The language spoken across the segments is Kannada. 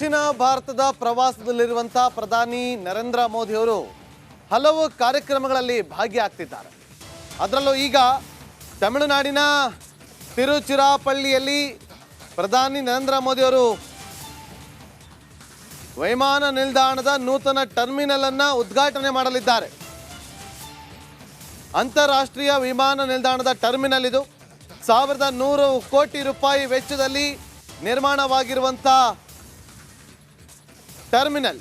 ದಕ್ಷಿಣ ಭಾರತದ ಪ್ರವಾಸದಲ್ಲಿರುವಂಥ ಪ್ರಧಾನಿ ನರೇಂದ್ರ ಮೋದಿ ಅವರು ಹಲವು ಕಾರ್ಯಕ್ರಮಗಳಲ್ಲಿ ಭಾಗಿಯಾಗ್ತಿದ್ದಾರೆ. ಅದರಲ್ಲೂ ಈಗ ತಮಿಳುನಾಡಿನ ತಿರುಚಿರಾಪಳ್ಳಿಯಲ್ಲಿ ಪ್ರಧಾನಿ ನರೇಂದ್ರ ಮೋದಿ ಅವರು ವಿಮಾನ ನಿಲ್ದಾಣದ ನೂತನ ಟರ್ಮಿನಲ್ ಅನ್ನು ಉದ್ಘಾಟನೆ ಮಾಡಲಿದ್ದಾರೆ. ಅಂತಾರಾಷ್ಟ್ರೀಯ ವಿಮಾನ ನಿಲ್ದಾಣದ ಟರ್ಮಿನಲ್ ಇದು 1100 ಕೋಟಿ ರೂಪಾಯಿ ವೆಚ್ಚದಲ್ಲಿ ನಿರ್ಮಾಣವಾಗಿರುವಂಥ ಟರ್ಮಿನಲ್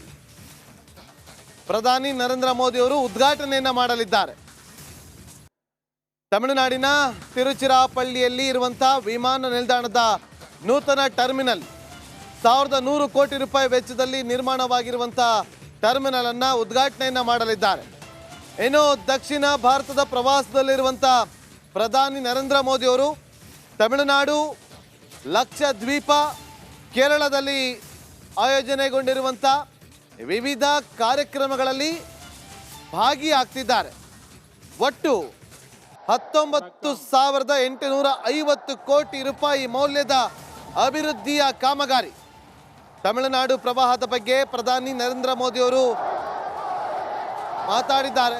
ಪ್ರಧಾನಿ ನರೇಂದ್ರ ಮೋದಿ ಅವರು ಉದ್ಘಾಟನೆಯನ್ನು ಮಾಡಲಿದ್ದಾರೆ. ತಮಿಳುನಾಡಿನ ತಿರುಚಿರಾಪಳ್ಳಿಯಲ್ಲಿ ಇರುವಂತಹ ವಿಮಾನ ನಿಲ್ದಾಣದ ನೂತನ ಟರ್ಮಿನಲ್ 1100 ಕೋಟಿ ರೂಪಾಯಿ ವೆಚ್ಚದಲ್ಲಿ ನಿರ್ಮಾಣವಾಗಿರುವಂತಹ ಟರ್ಮಿನಲ್ ಅನ್ನ ಉದ್ಘಾಟನೆಯನ್ನ ಮಾಡಲಿದ್ದಾರೆ. ಇನ್ನು ದಕ್ಷಿಣ ಭಾರತದ ಪ್ರವಾಸದಲ್ಲಿರುವಂಥ ಪ್ರಧಾನಿ ನರೇಂದ್ರ ಮೋದಿ ಅವರು ತಮಿಳುನಾಡು, ಲಕ್ಷದ್ವೀಪ, ಕೇರಳದಲ್ಲಿ ಆಯೋಜನೆಗೊಂಡಿರುವಂಥ ವಿವಿಧ ಕಾರ್ಯಕ್ರಮಗಳಲ್ಲಿ ಭಾಗಿಯಾಗ್ತಿದ್ದಾರೆ. ಒಟ್ಟು 19,850 ಕೋಟಿ ರೂಪಾಯಿ ಮೌಲ್ಯದ ಅಭಿವೃದ್ಧಿಯ ಕಾಮಗಾರಿ. ತಮಿಳುನಾಡು ಪ್ರವಾಹದ ಬಗ್ಗೆ ಪ್ರಧಾನಿ ನರೇಂದ್ರ ಮೋದಿ ಅವರು ಮಾತಾಡಿದ್ದಾರೆ.